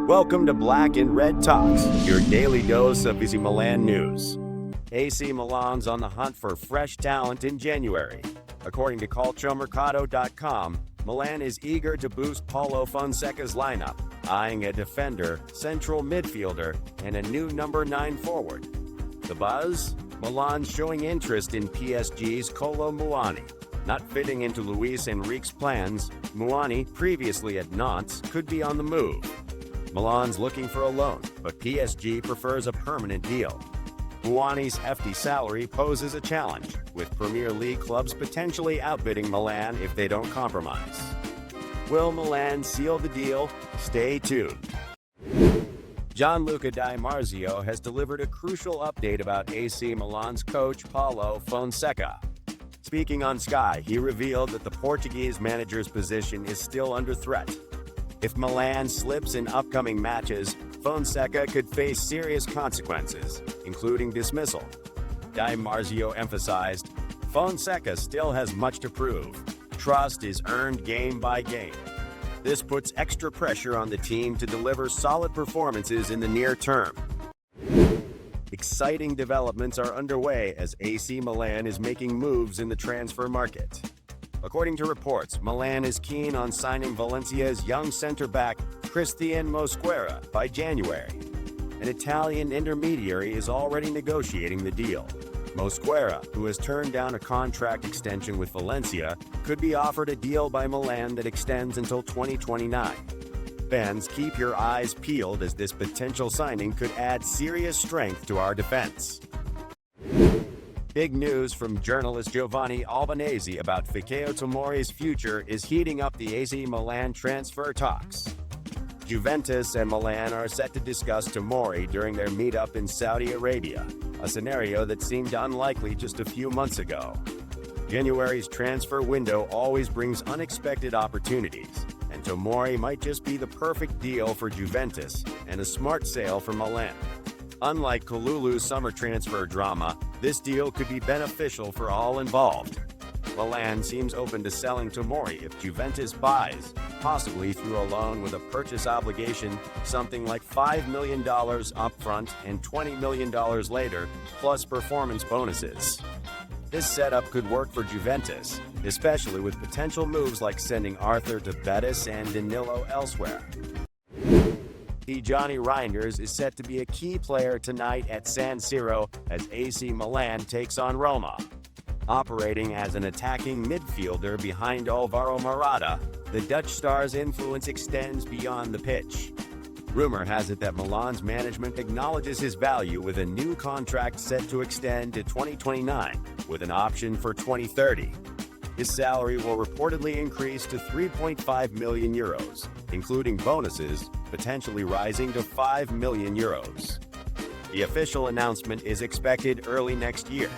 Welcome to Black and Red Talks, your daily dose of AC Milan news. AC Milan's on the hunt for fresh talent in January. According to calciomercato.com, Milan is eager to boost Paulo Fonseca's lineup, eyeing a defender, central midfielder, and a new number 9 forward. The buzz? Milan's showing interest in PSG's Kolo Muani. Not fitting into Luis Enrique's plans, Muani, previously at Nantes, could be on the move. Milan's looking for a loan, but PSG prefers a permanent deal. Muani's hefty salary poses a challenge, with Premier League clubs potentially outbidding Milan if they don't compromise. Will Milan seal the deal? Stay tuned. Gianluca Di Marzio has delivered a crucial update about AC Milan's coach Paulo Fonseca. Speaking on Sky, he revealed that the Portuguese manager's position is still under threat. If Milan slips in upcoming matches, Fonseca could face serious consequences, including dismissal. Di Marzio emphasized, Fonseca still has much to prove. Trust is earned game by game. This puts extra pressure on the team to deliver solid performances in the near term. Exciting developments are underway as AC Milan is making moves in the transfer market. According to reports, Milan is keen on signing Valencia's young center-back Cristian Mosquera by January. An Italian intermediary is already negotiating the deal. Mosquera, who has turned down a contract extension with Valencia, could be offered a deal by Milan that extends until 2029. Fans, keep your eyes peeled as this potential signing could add serious strength to our defense. Big news from journalist Giovanni Albanese about Fikayo Tomori's future is heating up the AC Milan transfer talks. Juventus and Milan are set to discuss Tomori during their meetup in Saudi Arabia, a scenario that seemed unlikely just a few months ago. January's transfer window always brings unexpected opportunities, and Tomori might just be the perfect deal for Juventus and a smart sale for Milan. Unlike Kalulu's summer transfer drama, this deal could be beneficial for all involved. Milan seems open to selling Tomori if Juventus buys, possibly through a loan with a purchase obligation, something like $5 million upfront and $20 million later, plus performance bonuses. This setup could work for Juventus, especially with potential moves like sending Arthur to Betis and Danilo elsewhere. Johnny Reinders is set to be a key player tonight at San Siro as AC Milan takes on Roma. Operating as an attacking midfielder behind Alvaro Morata, the Dutch star's influence extends beyond the pitch. Rumor has it that Milan's management acknowledges his value with a new contract set to extend to 2029, with an option for 2030. His salary will reportedly increase to 3.5 million euros, including bonuses, potentially rising to 5 million euros. The official announcement is expected early next year.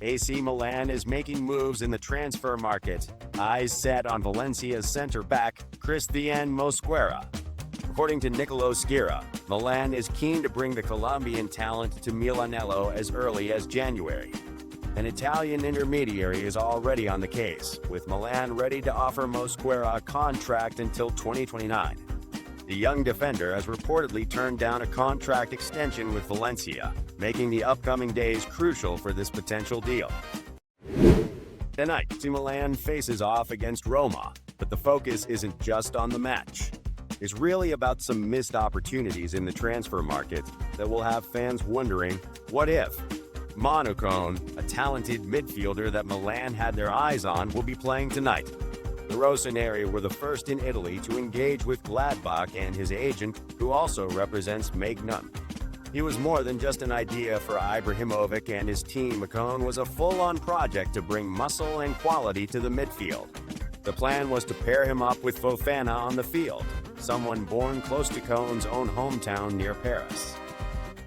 AC Milan is making moves in the transfer market, eyes set on Valencia's center-back, Cristian Mosquera. According to Nicolo Schira, Milan is keen to bring the Colombian talent to Milanello as early as January. An Italian intermediary is already on the case, with Milan ready to offer Mosquera a contract until 2029. The young defender has reportedly turned down a contract extension with Valencia, making the upcoming days crucial for this potential deal. Tonight, AC Milan faces off against Roma, but the focus isn't just on the match. It's really about some missed opportunities in the transfer market that will have fans wondering, what if? Monocone, a talented midfielder that Milan had their eyes on, will be playing tonight. The Rossoneri were the first in Italy to engage with Gladbach and his agent, who also represents Magnum. He was more than just an idea for Ibrahimovic and his team. Macone was a full-on project to bring muscle and quality to the midfield. The plan was to pair him up with Fofana on the field, someone born close to Cone's own hometown near Paris.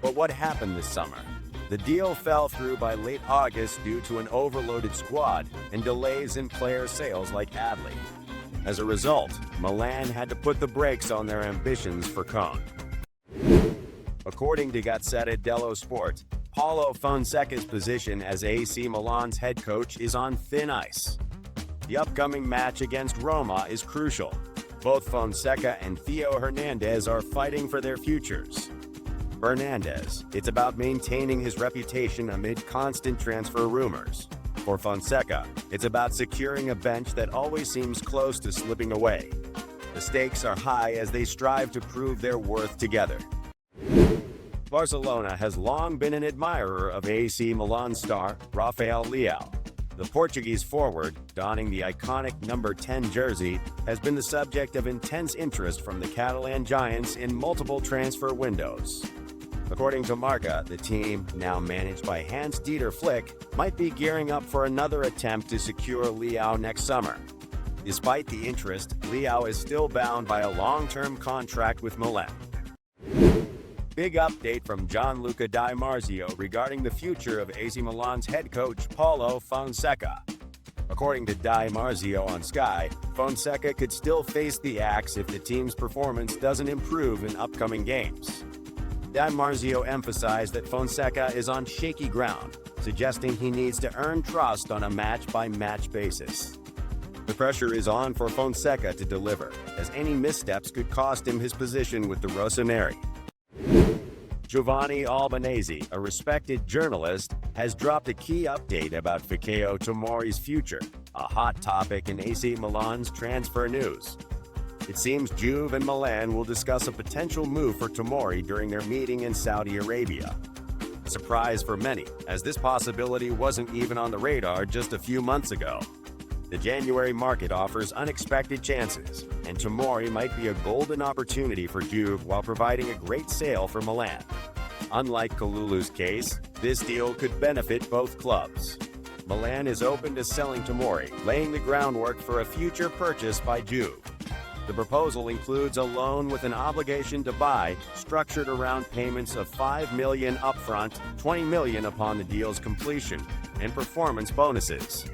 But what happened this summer? The deal fell through by late August due to an overloaded squad and delays in player sales like Adli. As a result, Milan had to put the brakes on their ambitions for Cone. According to Gazzetta dello Sport, Paulo Fonseca's position as AC Milan's head coach is on thin ice. The upcoming match against Roma is crucial. Both Fonseca and Theo Hernandez are fighting for their futures. Hernandez, it's about maintaining his reputation amid constant transfer rumors. For Fonseca, it's about securing a bench that always seems close to slipping away. The stakes are high as they strive to prove their worth together. Barcelona has long been an admirer of AC Milan star Rafael Leao. The Portuguese forward, donning the iconic number 10 jersey, has been the subject of intense interest from the Catalan giants in multiple transfer windows. According to Marca, the team, now managed by Hans-Dieter Flick, might be gearing up for another attempt to secure Leao next summer. Despite the interest, Leao is still bound by a long-term contract with Milan. Big update from Gianluca Di Marzio regarding the future of AC Milan's head coach Paulo Fonseca. According to Di Marzio on Sky, Fonseca could still face the axe if the team's performance doesn't improve in upcoming games. Di Marzio emphasized that Fonseca is on shaky ground, suggesting he needs to earn trust on a match-by-match basis. The pressure is on for Fonseca to deliver, as any missteps could cost him his position with the Rossoneri. Giovanni Albanese, a respected journalist, has dropped a key update about Fikayo Tomori's future, a hot topic in AC Milan's transfer news. It seems Juve and Milan will discuss a potential move for Tomori during their meeting in Saudi Arabia. A surprise for many, as this possibility wasn't even on the radar just a few months ago. The January market offers unexpected chances, and Tomori might be a golden opportunity for Juve while providing a great sale for Milan. Unlike Kalulu's case, this deal could benefit both clubs. Milan is open to selling Tomori, laying the groundwork for a future purchase by Juve. The proposal includes a loan with an obligation to buy, structured around payments of $5 million upfront, $20 million upon the deal's completion, and performance bonuses.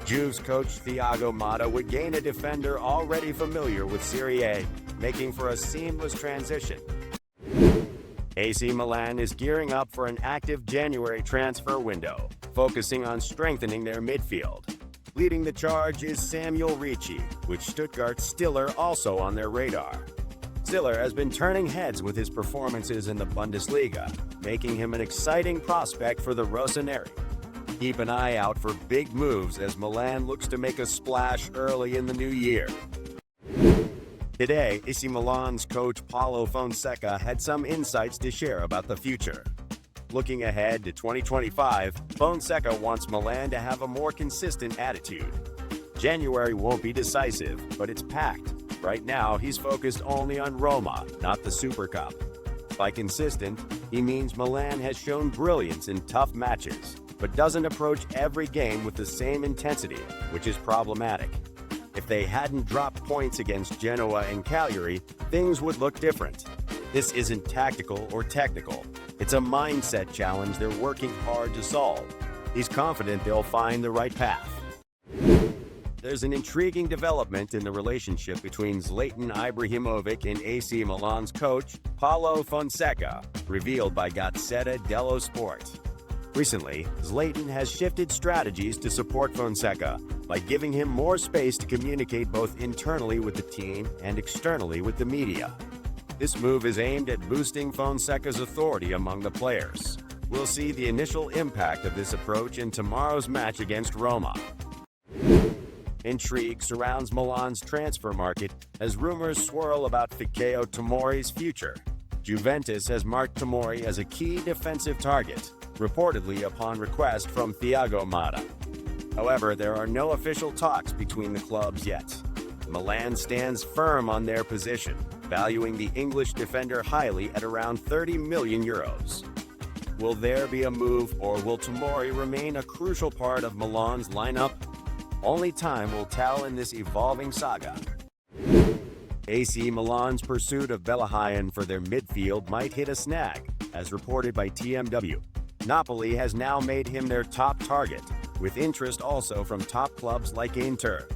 Juve's coach Thiago Motta would gain a defender already familiar with Serie A, making for a seamless transition. AC Milan is gearing up for an active January transfer window, focusing on strengthening their midfield. Leading the charge is Samuel Ricci, with Stuttgart's Stiller also on their radar. Stiller has been turning heads with his performances in the Bundesliga, making him an exciting prospect for the Rossoneri. Keep an eye out for big moves as Milan looks to make a splash early in the new year. Today, AC Milan's coach Paulo Fonseca had some insights to share about the future. Looking ahead to 2025, Fonseca wants Milan to have a more consistent attitude. January won't be decisive, but it's packed. Right now, he's focused only on Roma, not the Super Cup. By consistent, he means Milan has shown brilliance in tough matches, but doesn't approach every game with the same intensity, which is problematic. If they hadn't dropped points against Genoa and Cagliari, things would look different. This isn't tactical or technical. It's a mindset challenge they're working hard to solve. He's confident they'll find the right path. There's an intriguing development in the relationship between Zlatan Ibrahimovic and AC Milan's coach, Paulo Fonseca, revealed by Gazzetta dello Sport. Recently, Zlatan has shifted strategies to support Fonseca by giving him more space to communicate both internally with the team and externally with the media. This move is aimed at boosting Fonseca's authority among the players. We'll see the initial impact of this approach in tomorrow's match against Roma. Intrigue surrounds Milan's transfer market as rumors swirl about Fikayo Tomori's future. Juventus has marked Tomori as a key defensive target, reportedly upon request from Thiago Motta. However, there are no official talks between the clubs yet. Milan stands firm on their position, valuing the English defender highly at around €30 million. Will there be a move, or will Tomori remain a crucial part of Milan's lineup? Only time will tell in this evolving saga. AC Milan's pursuit of Belahayan for their midfield might hit a snag, as reported by TMW. Napoli has now made him their top target, with interest also from top clubs like Inter.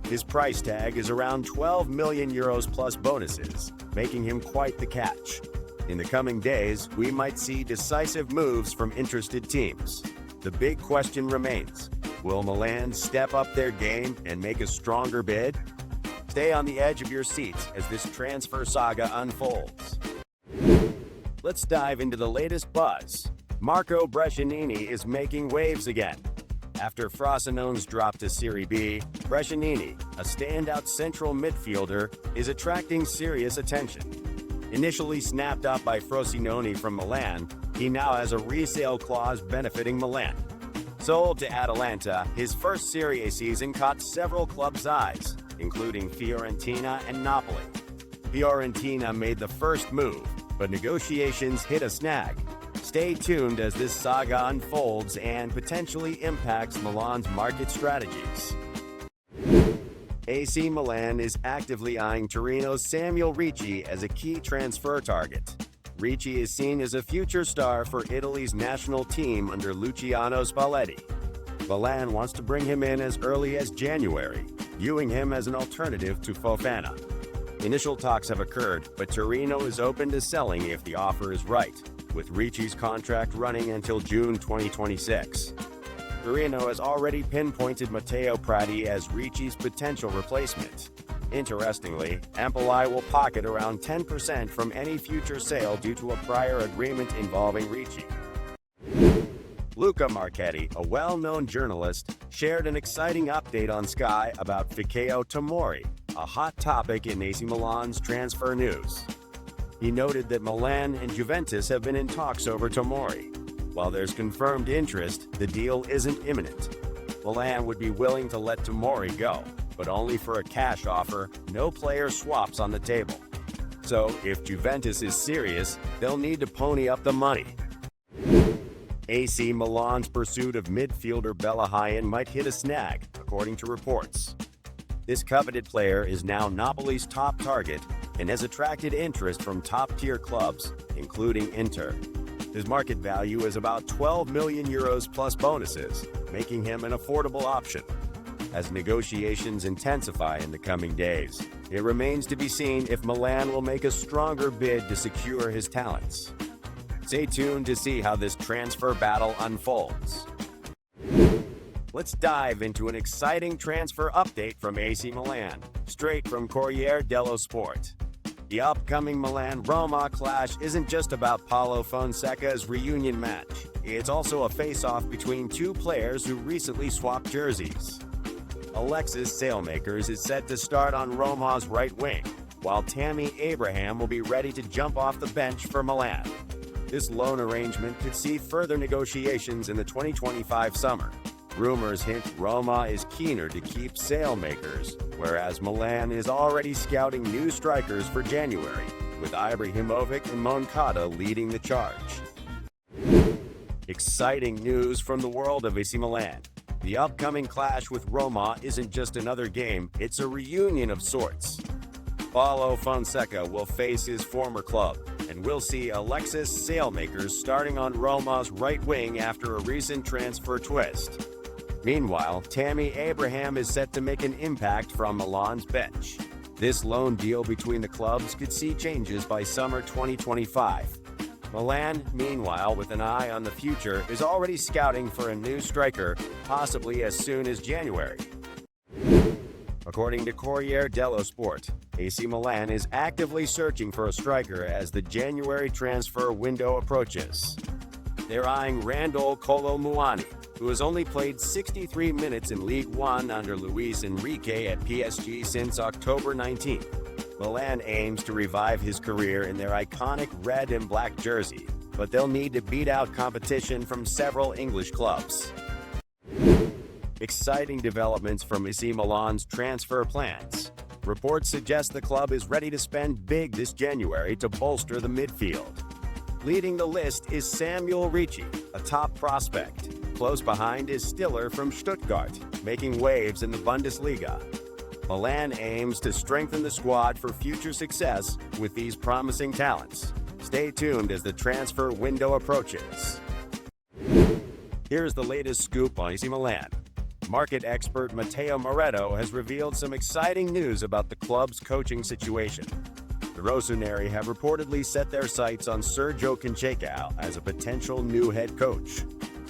His price tag is around €12 million plus bonuses, making him quite the catch. In the coming days, we might see decisive moves from interested teams. The big question remains, will Milan step up their game and make a stronger bid? stay on the edge of your seats as this transfer saga unfolds. Let's dive into the latest buzz. Marco Brescianini is making waves again. After Frosinone's drop to Serie B, Brescianini, a standout central midfielder, is attracting serious attention. Initially snapped up by Frosinone from Milan, he now has a resale clause benefiting Milan. Sold to Atalanta, his first Serie A season caught several clubs' eyes, including Fiorentina and Napoli. Fiorentina made the first move, but negotiations hit a snag. Stay tuned as this saga unfolds and potentially impacts Milan's market strategies. AC Milan is actively eyeing Torino's Samuel Ricci as a key transfer target. Ricci is seen as a future star for Italy's national team under Luciano Spalletti. Milan wants to bring him in as early as January, viewing him as an alternative to Fofana. Initial talks have occurred, but Torino is open to selling if the offer is right, with Ricci's contract running until June 2026. Torino has already pinpointed Matteo Prati as Ricci's potential replacement. Interestingly, Empoli will pocket around 10% from any future sale due to a prior agreement involving Ricci. Luca Marchetti, a well-known journalist, shared an exciting update on Sky about Fikayo Tomori, a hot topic in AC Milan's transfer news. He noted that Milan and Juventus have been in talks over Tomori. While there's confirmed interest, the deal isn't imminent. Milan would be willing to let Tomori go, but only for a cash offer, no player swaps on the table. So, if Juventus is serious, they'll need to pony up the money. AC Milan's pursuit of midfielder Bellahayan might hit a snag, according to reports. This coveted player is now Napoli's top target and has attracted interest from top-tier clubs, including Inter. His market value is about 12 million euros plus bonuses, making him an affordable option. As negotiations intensify in the coming days, it remains to be seen if Milan will make a stronger bid to secure his talents. Stay tuned to see how this transfer battle unfolds. Let's dive into an exciting transfer update from AC Milan, straight from Corriere dello Sport. The upcoming Milan-Roma clash isn't just about Paulo Fonseca's reunion match. It's also a face-off between two players who recently swapped jerseys. Alexis Saelmakers is set to start on Roma's right wing, while Tammy Abraham will be ready to jump off the bench for Milan. This loan arrangement could see further negotiations in the 2025 summer. Rumors hint Roma is keener to keep Saelmakers, whereas Milan is already scouting new strikers for January, with Ibrahimovic and Moncada leading the charge. Exciting news from the world of AC Milan. The upcoming clash with Roma isn't just another game, it's a reunion of sorts. Paulo Fonseca will face his former club, and we'll see Alexis Saelmakers starting on Roma's right wing after a recent transfer twist. Meanwhile, Tammy Abraham is set to make an impact from Milan's bench. This loan deal between the clubs could see changes by summer 2025. Milan, meanwhile, with an eye on the future, is already scouting for a new striker, possibly as soon as January. According to Corriere dello Sport, AC Milan is actively searching for a striker as the January transfer window approaches. They're eyeing Randall Kolo Muani, who has only played 63 minutes in League One under Luis Enrique at PSG since October 19. Milan aims to revive his career in their iconic red and black jersey, but they'll need to beat out competition from several English clubs. Exciting developments from AC Milan's transfer plans. Reports suggest the club is ready to spend big this January to bolster the midfield. Leading the list is Samuel Ricci, a top prospect. Close behind is Stiller from Stuttgart, making waves in the Bundesliga. Milan aims to strengthen the squad for future success with these promising talents. Stay tuned as the transfer window approaches. Here's the latest scoop on AC Milan. Market expert Matteo Moretto has revealed some exciting news about the club's coaching situation. The Rossoneri have reportedly set their sights on Sergio Conceição as a potential new head coach.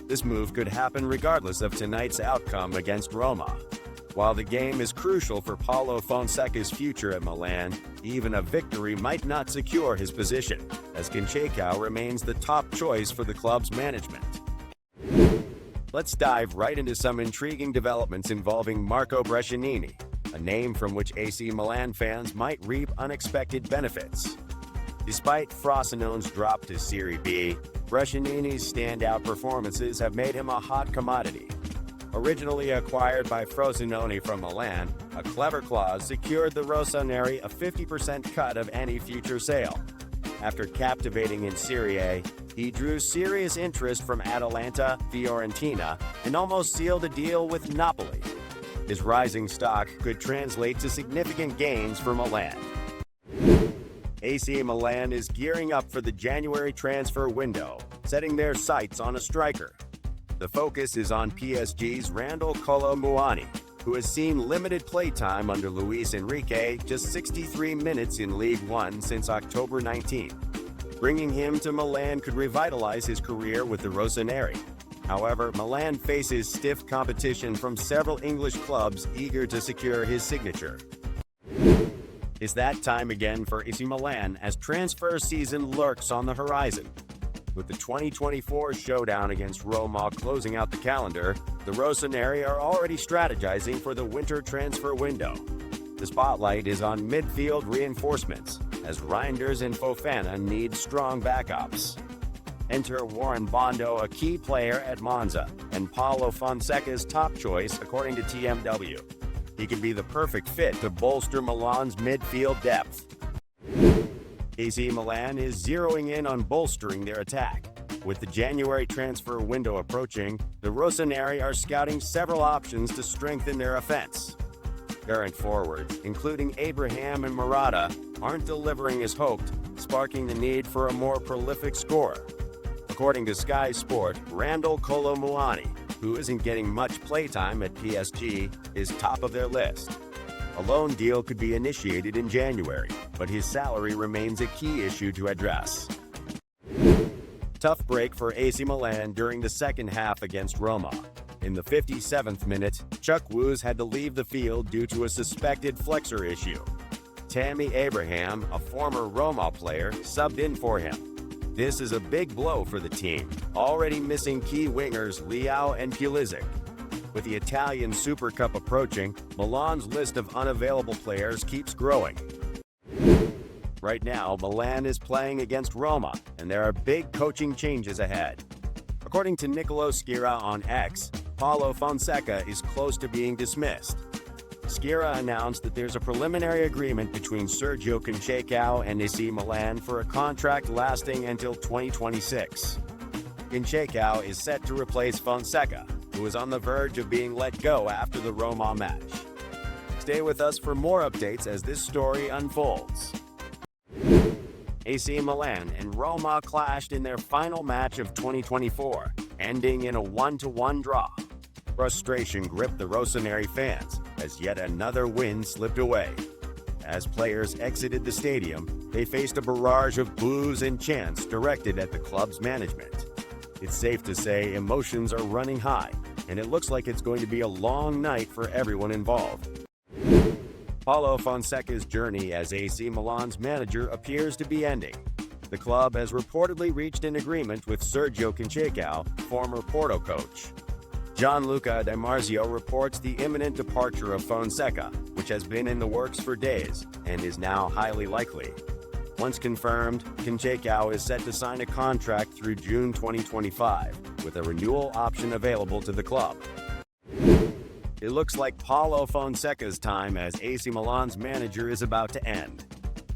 This move could happen regardless of tonight's outcome against Roma. While the game is crucial for Paulo Fonseca's future at Milan, even a victory might not secure his position, as Conceição remains the top choice for the club's management. Let's dive right into some intriguing developments involving Marco Brescianini, a name from which AC Milan fans might reap unexpected benefits. Despite Frosinone's drop to Serie B, Brescianini's standout performances have made him a hot commodity. Originally acquired by Rossoneri from Milan, a clever clause secured the Rossoneri a 50% cut of any future sale. After captivating in Serie A, he drew serious interest from Atalanta, Fiorentina, and almost sealed a deal with Napoli. His rising stock could translate to significant gains for Milan. AC Milan is gearing up for the January transfer window, setting their sights on a striker. The focus is on PSG's Randal Kolo Muani, who has seen limited playtime under Luis Enrique, just 63 minutes in League One since October 19. Bringing him to Milan could revitalize his career with the Rossoneri. However, Milan faces stiff competition from several English clubs eager to secure his signature. It's that time again for AC Milan as transfer season lurks on the horizon. With the 2024 showdown against Roma closing out the calendar, the Rossoneri are already strategizing for the winter transfer window. The spotlight is on midfield reinforcements, as Reinders and Fofana need strong backups. Enter Warren Bondo, a key player at Monza, and Paulo Fonseca's top choice according to TMW. He could be the perfect fit to bolster Milan's midfield depth. AC Milan is zeroing in on bolstering their attack. With the January transfer window approaching, the Rossoneri are scouting several options to strengthen their offense. Current forwards, including Abraham and Murata, aren't delivering as hoped, sparking the need for a more prolific scorer. According to Sky Sport, Randal Kolo Muani, who isn't getting much playtime at PSG, is top of their list. A loan deal could be initiated in January, but his salary remains a key issue to address. Tough break for AC Milan during the second half against Roma. In the 57th minute, Chuck Woos had to leave the field due to a suspected flexor issue. Tammy Abraham, a former Roma player, subbed in for him. This is a big blow for the team, already missing key wingers Leao and Pulisic. With the Italian Super Cup approaching, Milan's list of unavailable players keeps growing. Right now, Milan is playing against Roma, and there are big coaching changes ahead. According to Nicolo Mosquera on X, Paulo Fonseca is close to being dismissed. Mosquera announced that there's a preliminary agreement between Sergio Conceição and AC Milan for a contract lasting until 2026. Conceição is set to replace Fonseca, who is on the verge of being let go after the Roma match. Stay with us for more updates as this story unfolds. AC Milan and Roma clashed in their final match of 2024, ending in a 1-1 draw. Frustration gripped the Rossoneri fans as yet another win slipped away. As players exited the stadium, they faced a barrage of boos and chants directed at the club's management. It's safe to say emotions are running high, and it looks like it's going to be a long night for everyone involved. Paulo Fonseca's journey as AC Milan's manager appears to be ending. The club has reportedly reached an agreement with Sergio Conceição, former Porto coach. Gianluca Di Marzio reports the imminent departure of Fonseca, which has been in the works for days and is now highly likely. Once confirmed, Conceição is set to sign a contract through June 2025, with a renewal option available to the club. It looks like Paulo Fonseca's time as AC Milan's manager is about to end.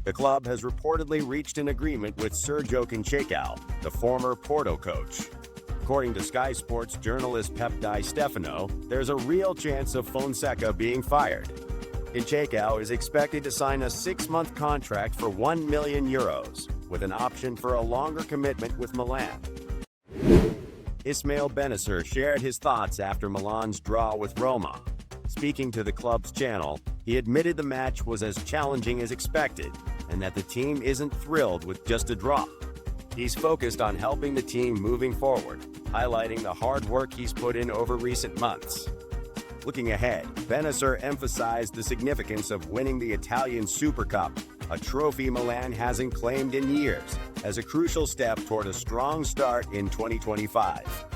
The club has reportedly reached an agreement with Sergio Conceição, the former Porto coach. According to Sky Sports journalist Pep Di Stefano, there's a real chance of Fonseca being fired. Conceição is expected to sign a 6-month contract for €1 million, with an option for a longer commitment with Milan. Ismail Benacer shared his thoughts after Milan's draw with Roma. Speaking to the club's channel, he admitted the match was as challenging as expected and that the team isn't thrilled with just a draw. He's focused on helping the team moving forward, highlighting the hard work he's put in over recent months. Looking ahead, Benessere emphasized the significance of winning the Italian Super Cup, a trophy Milan hasn't claimed in years, as a crucial step toward a strong start in 2025.